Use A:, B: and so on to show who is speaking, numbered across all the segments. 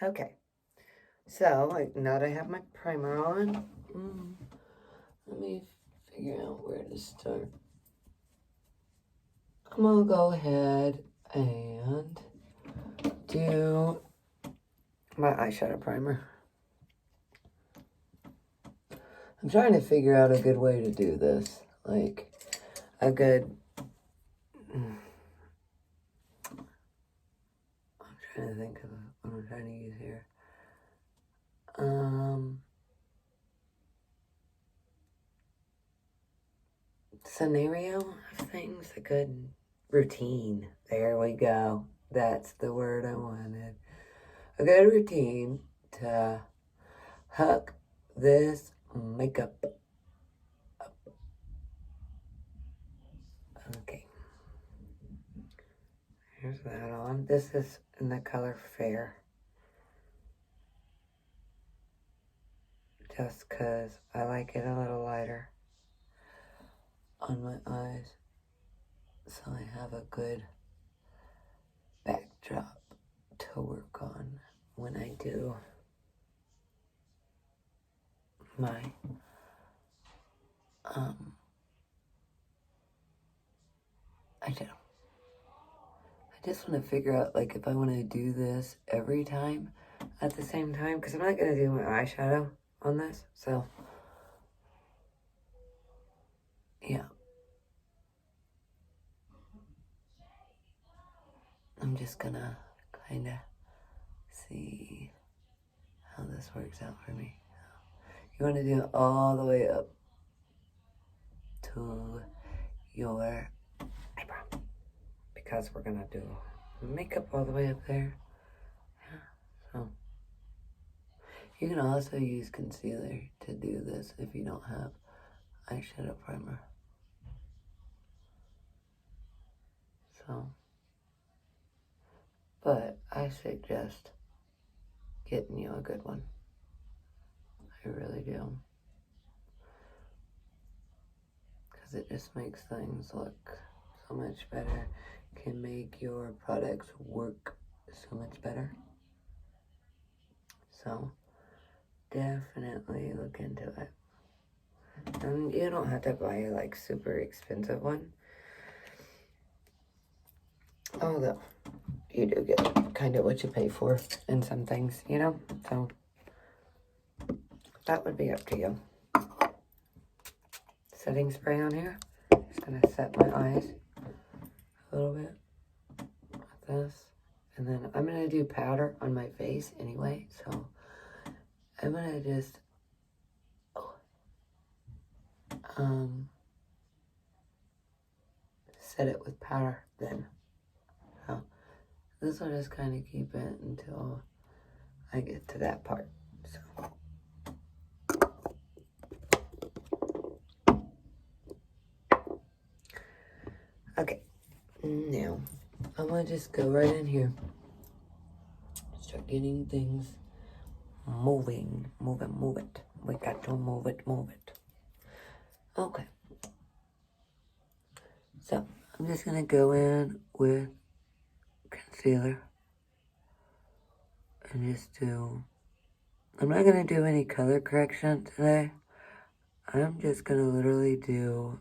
A: Okay. So, now that I have my primer on, let me figure out where to start. I'm gonna go ahead and do my eyeshadow primer. I'm trying to figure out a good way to do this. Like, a good... I'm trying to think of what I'm trying to use here. Scenario of things, a good routine. There we go. That's the word I wanted. A good routine to hook this makeup up. Okay. Here's that on. This is in the color Fair. Just because I like it a little lighter on my eyes. So I have a good backdrop to work on when I do my eyeshadow. I just want to figure out, like, if I want to do this every time at the same time, because I'm not going to do my eyeshadow on this, so, yeah. I'm just going to kind of see how this works out for me. You want to do it all the way up to your eyebrow, because we're going to do makeup all the way up there. Yeah, so. You can also use concealer to do this if you don't have eyeshadow primer. So, but I suggest getting you a good one. I really do. Because it just makes things look so much better. Can make your products work so much better. So, definitely look into it. And you don't have to buy a like super expensive one. Although, you do get kind of what you pay for in some things, you know? So, that would be up to you. Setting spray on here. Just gonna set my eyes a little bit like this. And then I'm gonna do powder on my face anyway, so I'm gonna just set it with powder then. So this will just kind of keep it until I get to that part. So. Okay, now I'm gonna just go right in here. Start getting things moving. Move it. We got to move it. Okay. So, I'm just gonna go in with concealer and just do, I'm not gonna do any color correction today. I'm just gonna literally do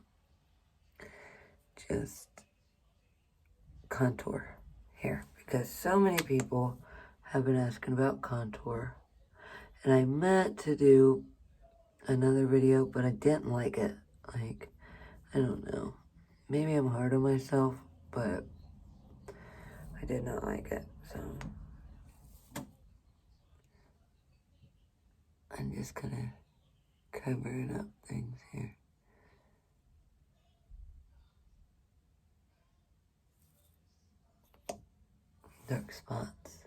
A: just contour here because so many people have been asking about contour. And I meant to do another video, but I didn't like it. Like, I don't know. Maybe I'm hard on myself, but I did not like it, so. I'm just gonna cover it up things here. Dark spots.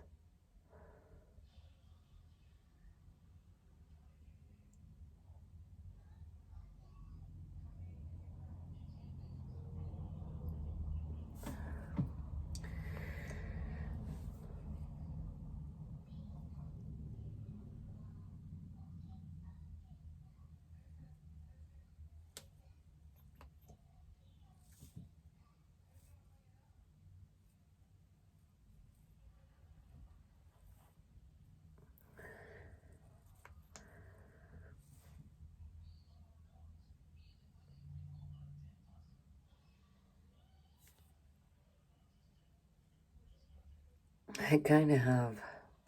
A: I kind of have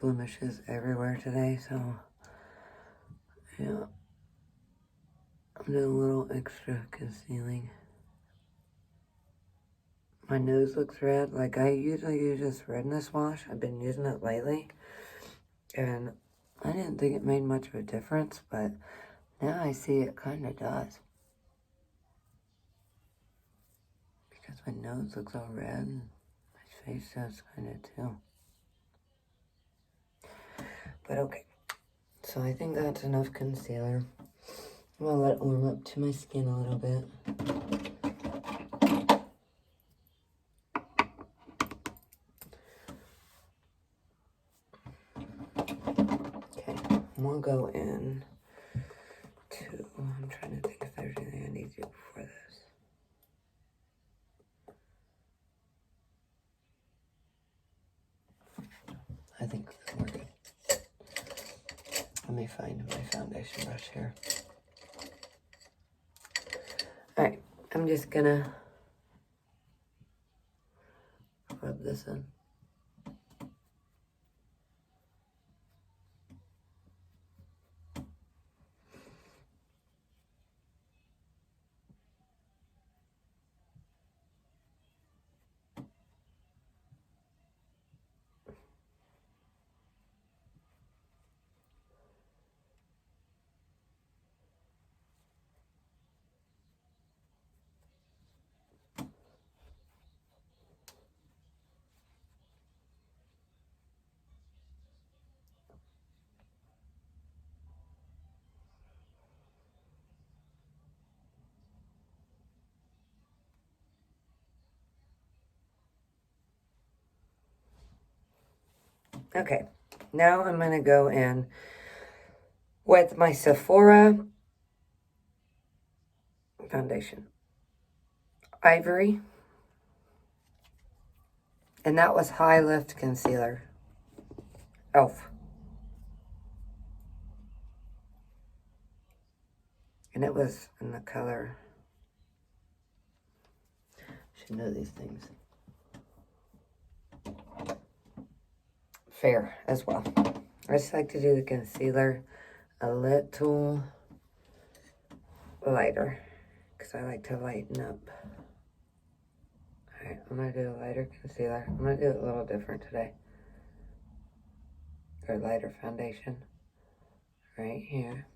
A: blemishes everywhere today, so yeah, I'm doing a little extra concealing. My nose looks red. Like, I usually use this redness wash. I've been using it lately, and I didn't think it made much of a difference, but now I see it kind of does. Because my nose looks all red, and my face does kind of too. But okay, so I think that's enough concealer. I'm gonna let it warm up to my skin a little bit. Okay, I'm gonna go in to, I'm trying to think if there's anything I need to do before this. I think we're good. Let me find my foundation brush here. Alright, I'm just gonna rub this in. Okay, now I'm gonna go in with my Sephora foundation. Ivory. And that was High Lift Concealer. e.l.f. And it was in the color. Should know these things. Fair as well. I just like to do the concealer a little lighter because I like to lighten up. Alright, I'm going to do a lighter concealer. I'm going to do it a little different today. Or lighter foundation. Right here.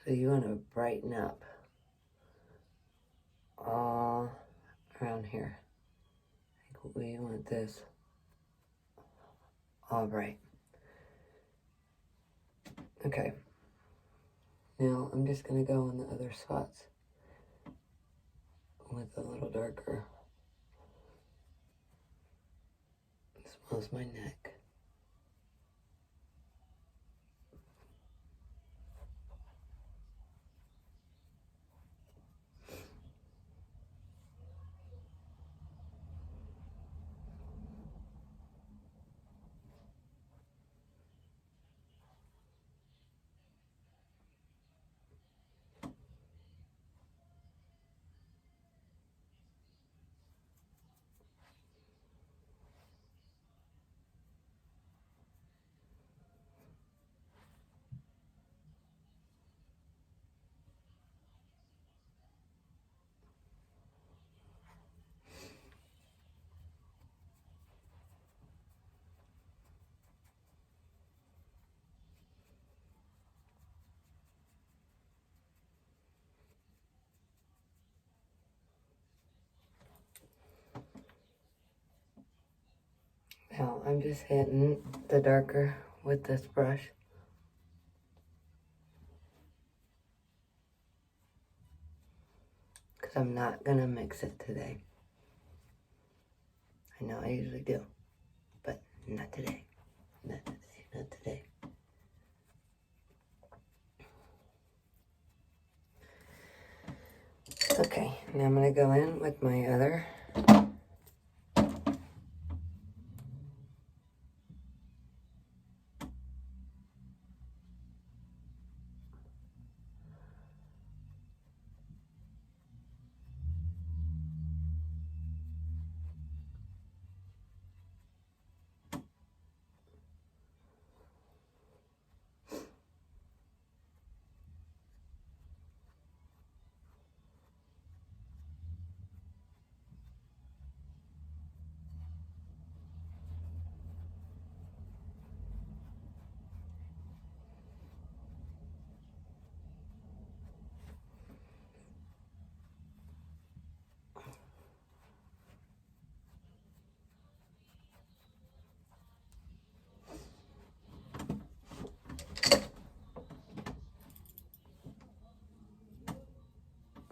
A: So you want to brighten up all around here. I think we want this all bright. Okay. Now I'm just going to go on the other spots with a little darker. As well as my neck. I'm just hitting the darker with this brush. Because I'm not going to mix it today. I know I usually do, but not today. Not today, not today. Okay, now I'm going to go in with my other.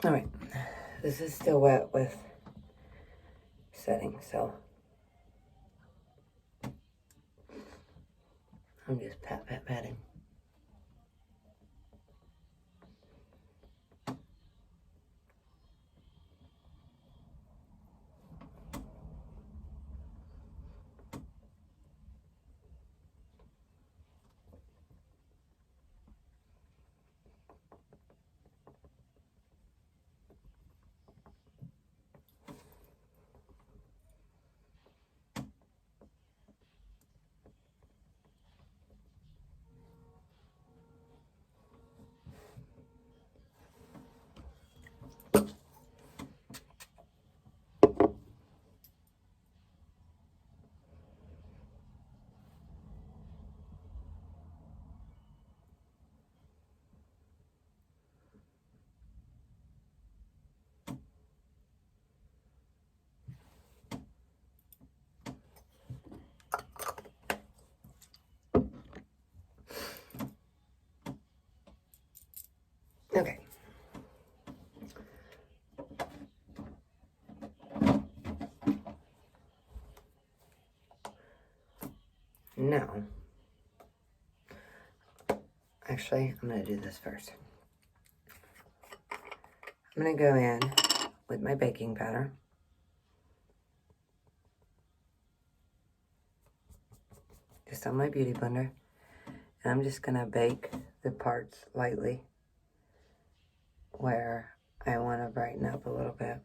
A: All right, this is still wet with setting, so I'm just patting. Okay. Now, actually, I'm going to do this first. I'm going to go in with my baking powder. Just on my beauty blender. And I'm just going to bake the parts lightly where I want to brighten up a little bit.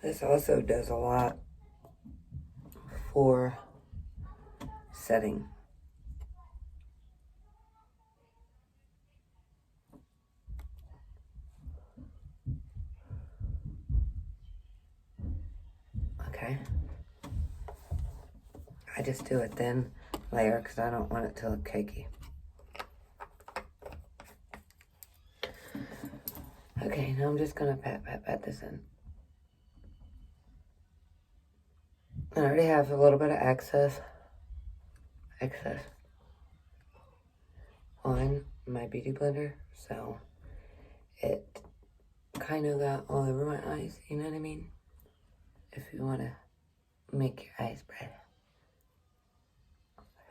A: This also does a lot for setting. Okay. I just do a thin layer because I don't want it to look cakey. Okay, now I'm just gonna pat this in. I already have a little bit of excess on my beauty blender, so it kind of got all over my eyes, you know what I mean? If you want to make your eyes bright.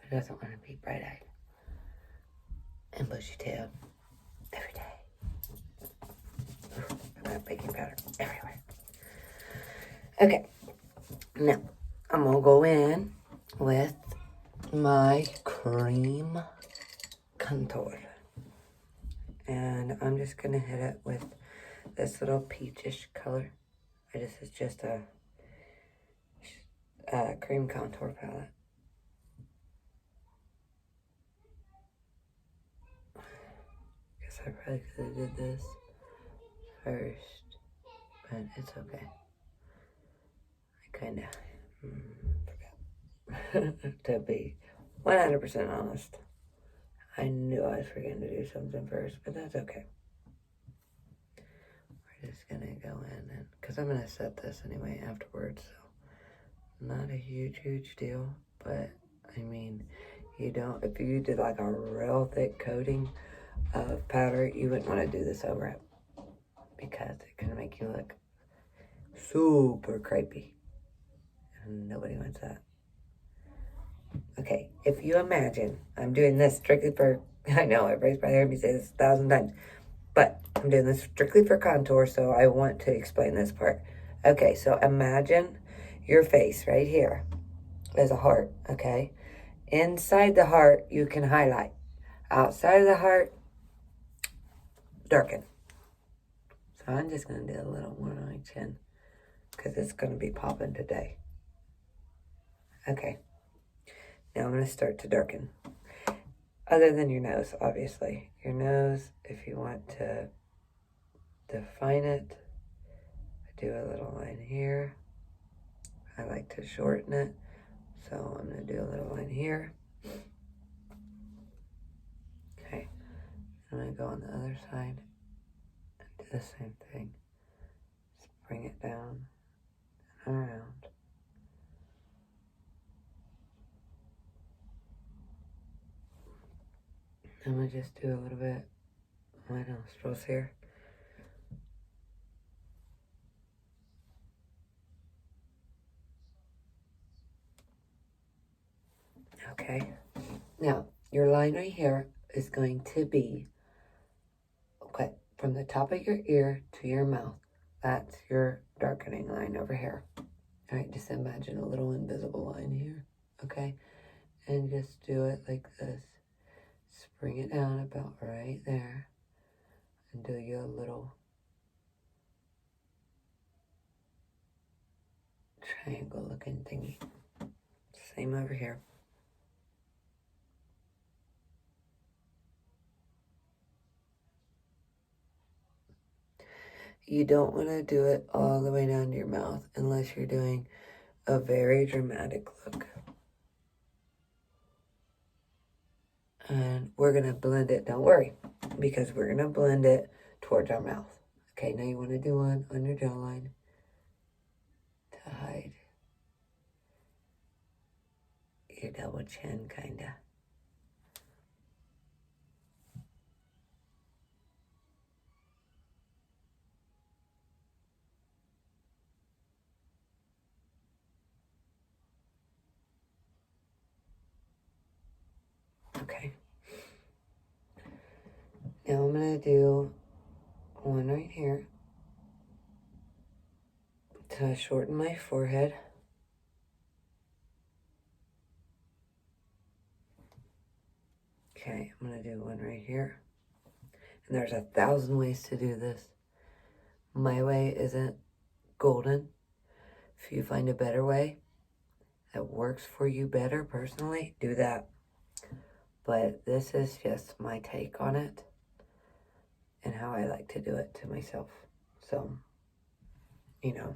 A: Who doesn't want to be bright-eyed and bushy-tailed every day? Ooh, I've got baking powder everywhere. Okay, now I'm gonna go in with my cream contour. And I'm just gonna hit it with this little peachish color. This is just a cream contour palette. Guess I probably could have did this first, but it's okay. I kind of forgot. To be 100% honest, I knew I was forgetting to do something first, but that's okay. We're just gonna go in and, because I'm gonna set this anyway afterwards, so not a huge deal, but I mean, you don't, if you did like a real thick coating of powder, you wouldn't want to do this over it because it can make you look super crepey, and nobody wants that. Okay, if you imagine, I'm doing this strictly for, I know everybody's probably heard me say this 1,000 times, but I'm doing this strictly for contour, so I want to explain this part. Okay, so imagine your face right here as a heart, okay? Inside the heart, you can highlight. Outside of the heart, darken. So I'm just going to do a little more on my chin because it's going to be popping today. Okay. Now I'm going to start to darken. Other than your nose, obviously. Your nose, if you want to define it, I do a little line here. I like to shorten it, so I'm going to do a little line here. Okay. I'm going to go on the other side and do the same thing. Just bring it down and around. I'm going to just do a little bit on my nostrils here. Okay. Now, your line right here is going to be, okay, from the top of your ear to your mouth. That's your darkening line over here. All right, just imagine a little invisible line here, okay? And just do it like this. Just bring it down about right there. And do you a little triangle looking thingy. Same over here. You don't want to do it all the way down to your mouth unless you're doing a very dramatic look. And we're going to blend it, don't worry, because we're going to blend it towards our mouth. Okay, now you want to do one on your jawline to hide your double chin, kind of. Okay. Now I'm going to do one right here to shorten my forehead. Okay, I'm going to do one right here. And there's 1,000 ways to do this. My way isn't golden. If you find a better way that works for you better personally, do that. But this is just my take on it and how I like to do it to myself. So, you know.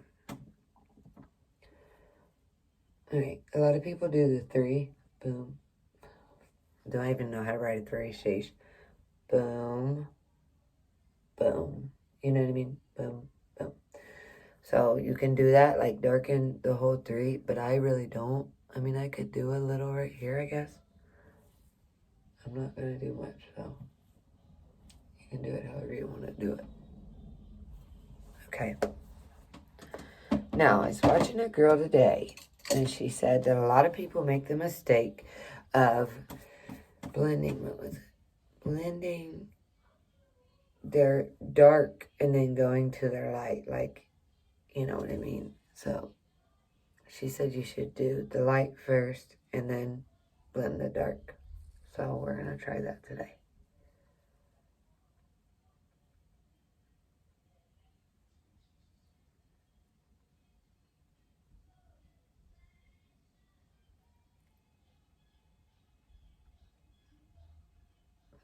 A: Alright, a lot of people do the 3. Boom. Don't even know how to write a 3, sheesh. Boom. Boom. You know what I mean? Boom. Boom. So you can do that, like darken the whole 3, but I really don't. I mean, I could do a little right here, I guess. I'm not going to do much, so you can do it however you want to do it. Okay. Now, I was watching a girl today, and she said that a lot of people make the mistake of blending, what was it? Blending their dark and then going to their light, like, you know what I mean? So she said you should do the light first and then blend the dark. So we're going to try that today.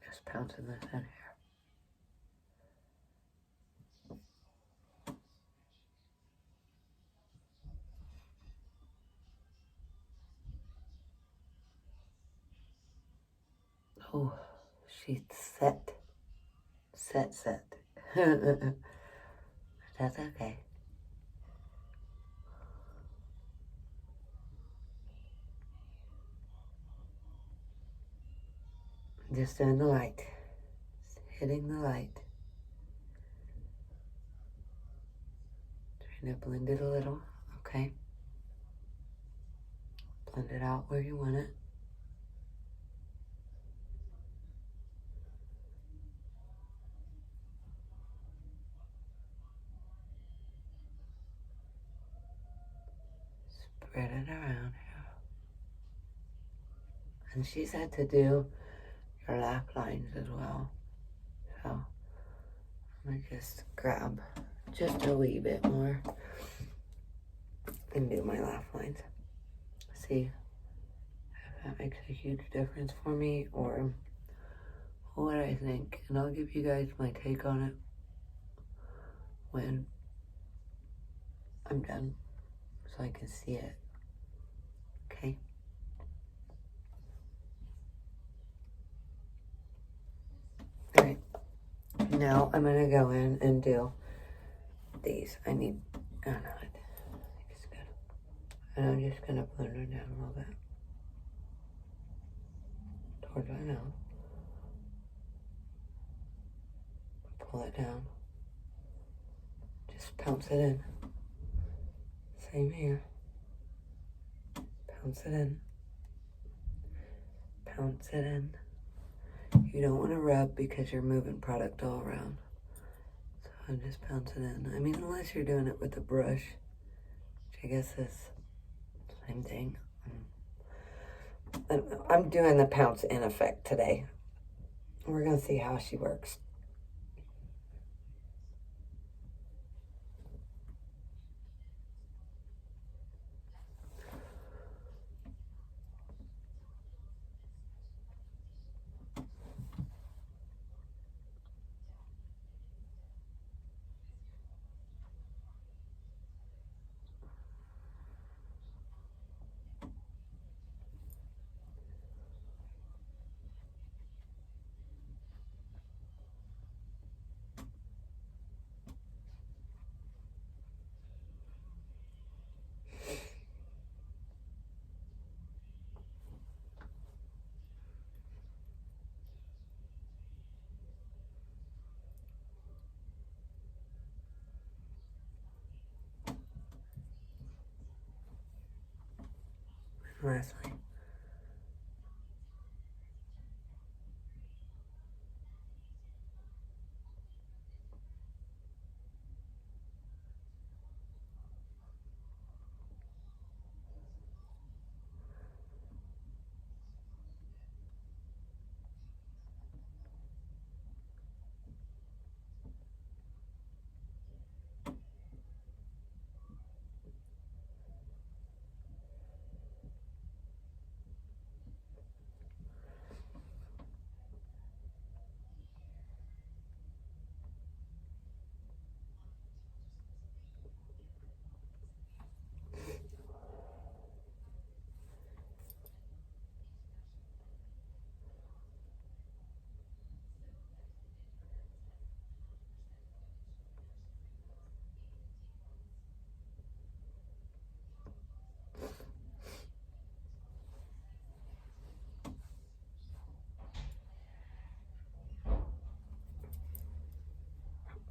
A: Just pouncing this in here. Oh, she's set. Set. That's okay. Just doing the light. Just hitting the light. Trying to blend it a little, okay? Blend it out where you want it. Spread it around here. And she's had to do your laugh lines as well. So I'm gonna just grab just a wee bit more and do my laugh lines. See if that makes a huge difference for me or what I think. And I'll give you guys my take on it when I'm done so I can see it. Okay? Alright. Now I'm gonna go in and do these. I know, I think it's good. And I'm just gonna blend it down a little bit. Towards my nose. Pull it down. Just pounce it in. Same here. Pounce it in. Pounce it in. You don't want to rub because you're moving product all around. So I'm just pouncing in. I mean, unless you're doing it with a brush, which I guess is the same thing. I'm doing the pounce in effect today. We're going to see how she works. Lastly.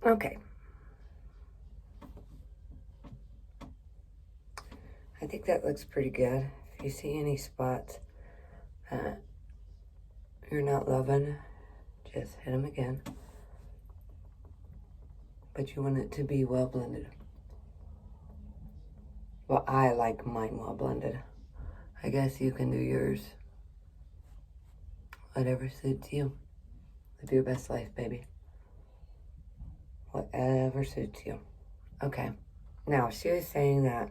A: Okay. I think that looks pretty good. If you see any spots, that you're not loving, just hit them again. But you want it to be well blended. Well, I like mine well blended. I guess you can do yours. Whatever suits you. Live your best life, baby. Whatever suits you. Okay. Now, she was saying that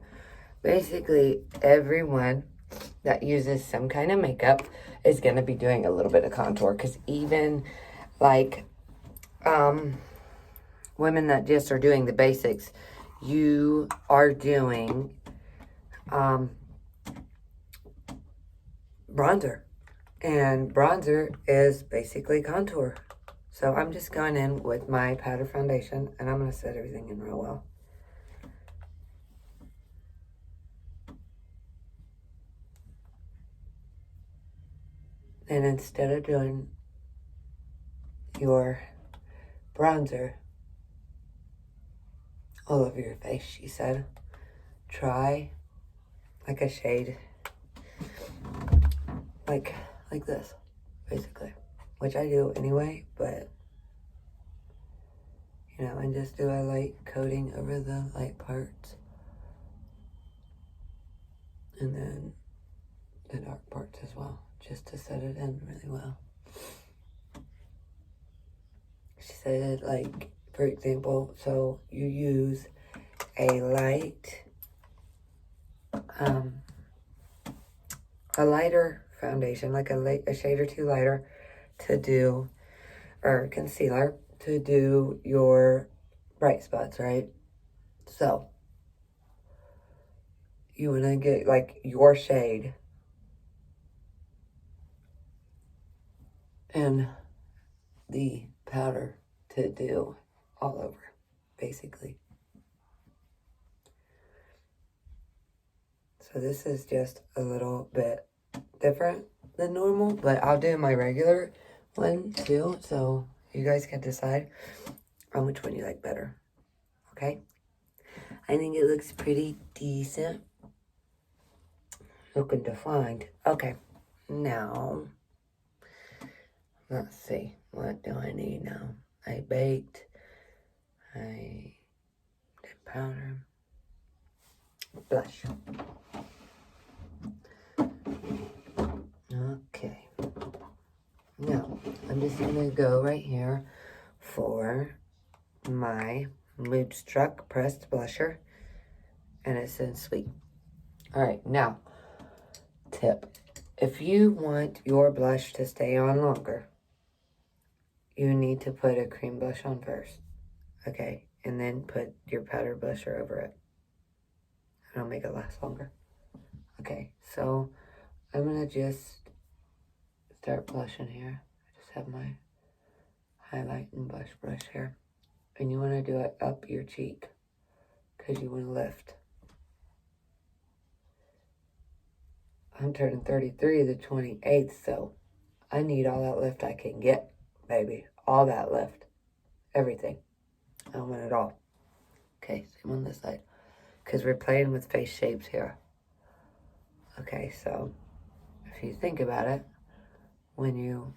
A: basically everyone that uses some kind of makeup is going to be doing a little bit of contour. Because even, like, women that just are doing the basics, you are doing bronzer. And bronzer is basically contour. So I'm just going in with my powder foundation, and I'm going to set everything in real well. And instead of doing your bronzer all over your face, she said, try like a shade like this, basically, which I do anyway, but you know, and just do a light coating over the light parts, and then the dark parts as well, just to set it in really well. She said, like, for example, so you use a light, a lighter foundation, like a shade or two lighter to do, or concealer to do your bright spots, right? So you want to get like your shade and the powder to do all over, basically. So this is just a little bit different than normal, but I'll do my regular one too, so you guys can decide on which one you like better. Okay? I think it looks pretty decent. Looking defined. Okay. Now, let's see. What do I need now? I baked. I did powder. Blush. Okay. Now, I'm just going to go right here for my Moodstruck pressed blusher. And it's in Sweet. Alright, now, tip. If you want your blush to stay on longer, you need to put a cream blush on first. Okay? And then put your powder blusher over it. And it'll make it last longer. Okay, so I'm going to just start blushing here. I just have my highlight and blush brush here. And you want to do it up your cheek because you want to lift. I'm turning 33 the 28th, so I need all that lift I can get, baby. All that lift. Everything. I want it all. Okay, same on this side. Because we're playing with face shapes here. Okay, so if you think about it, when you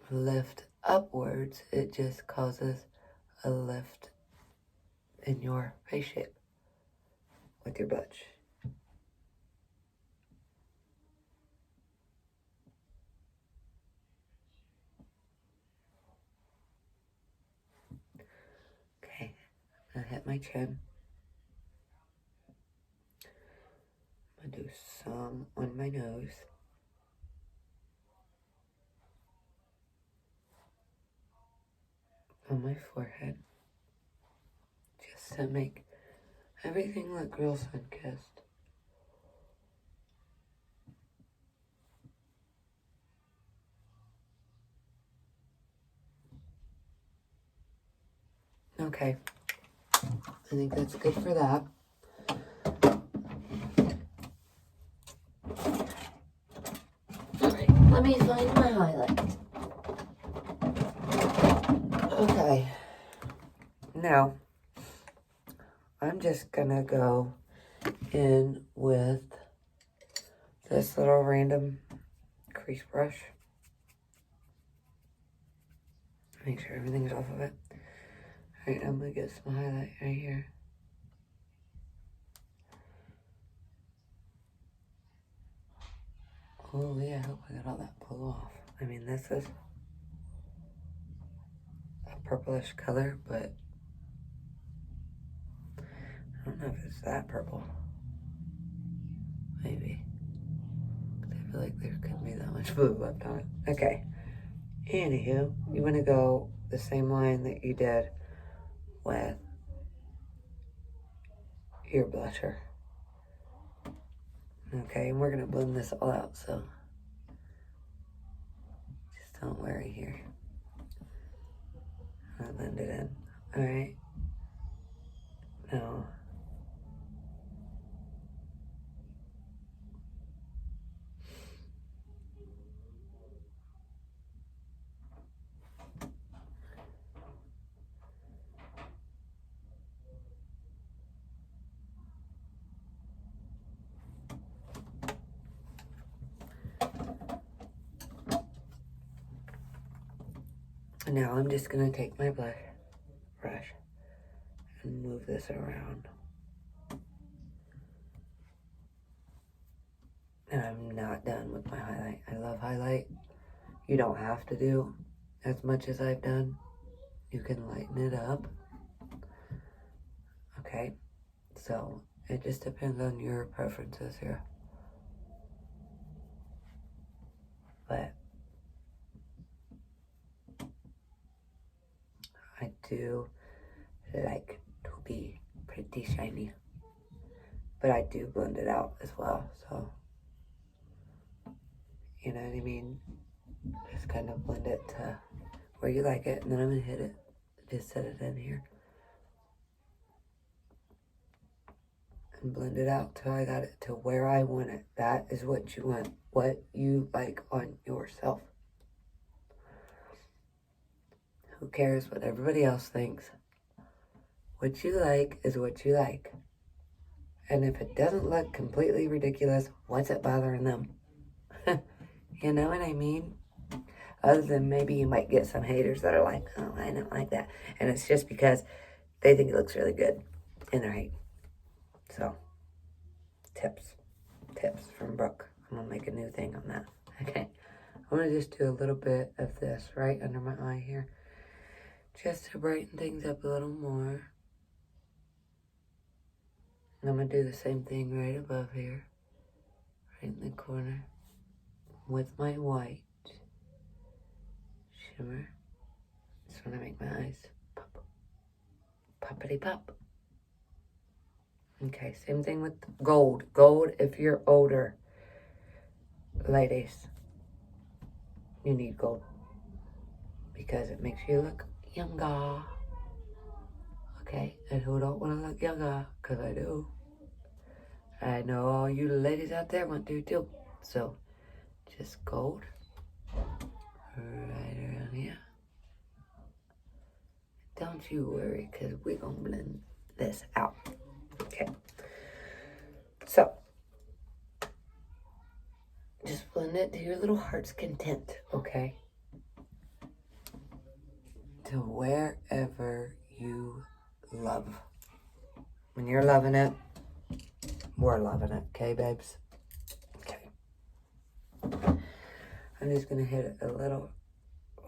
A: lift upwards, it just causes a lift in your face shape with your blush. Okay, I'm gonna hit my chin. I'm gonna do some on my nose. On my forehead. Just to make everything look real sun-kissed. Okay. I think that's good for that. Alright, let me find my highlight. Okay. Now, I'm just gonna go in with this little random crease brush. Make sure everything's off of it. Alright, I'm gonna get some highlight right here. Oh yeah, I hope I got all that pull off. I mean, this is a purplish color, but I don't know if it's that purple. Maybe. I feel like there couldn't be that much blue left on it. Okay. Anywho, you want to go the same line that you did with your blusher. Okay, and we're going to blend this all out, so just don't worry here. I'll blend it in. Alright. Now, now I'm just going to take my brush and move this around. And I'm not done with my highlight. I love highlight. You don't have to do as much as I've done. You can lighten it up. Okay, so it just depends on your preferences here. But I do like to be pretty shiny. But I do blend it out as well, so you know what I mean? Just kind of blend it to where you like it, and then I'm gonna hit it. Just set it in here. And blend it out till I got it to where I want it. That is what you want. What you like on yourself. Who cares what everybody else thinks? What you like is what you like. And if it doesn't look completely ridiculous, what's it bothering them? You know what I mean? Other than maybe you might get some haters that are like, oh, I don't like that. And it's just because they think it looks really good and they're hating. So, tips from Brooke. I'm gonna make a new thing on that. Okay, I'm gonna just do a little bit of this right under my eye here, just to brighten things up a little more. And I'm gonna do the same thing right above here, right in the corner, with my white shimmer. Just wanna make my eyes pop, poppity pop. Okay, same thing with gold. Gold, if you're older, ladies, you need gold because it makes you look younger. Okay, and who don't want to look younger? Because I do. I know all you ladies out there want to too. So, just gold right around here. Don't you worry, because we're going to blend this out. Okay. So, just blend it to your little heart's content, okay? To wherever you love. When you're loving it, we're loving it, okay, babes? Okay. I'm just going to hit it a little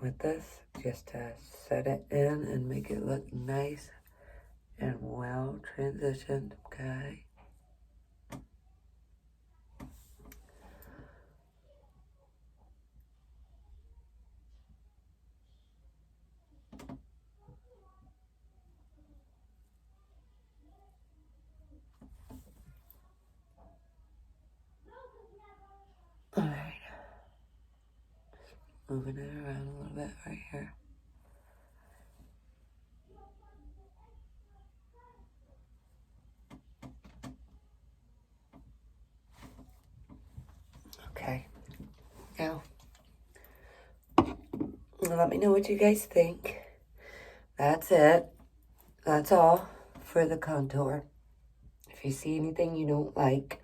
A: with this just to set it in and make it look nice and well transitioned, okay? Alright. Moving it around a little bit right here. Okay. Now, let me know what you guys think. That's it. That's all for the contour. If you see anything you don't like,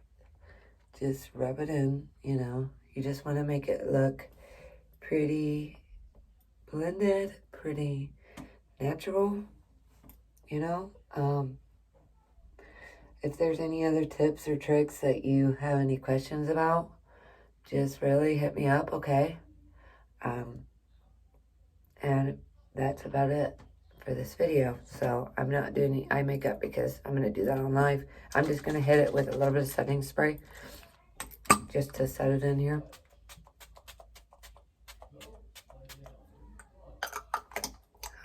A: just rub it in, you know. You just want to make it look pretty blended, pretty natural, you know? If there's any other tips or tricks that you have any questions about, just really hit me up, okay? And that's about it for this video. So I'm not doing any eye makeup because I'm going to do that on live. I'm just going to hit it with a little bit of setting spray just to set it in here.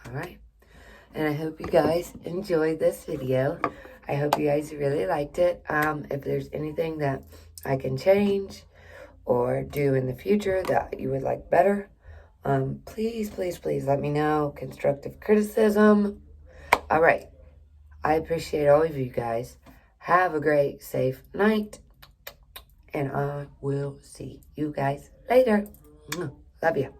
A: All right. And I hope you guys enjoyed this video. I hope you guys really liked it. If there's anything that I can change or do in the future that you would like better, please, please, please let me know. Constructive criticism. All right. I appreciate all of you guys. Have a great, safe night. And I will see you guys later. Love you.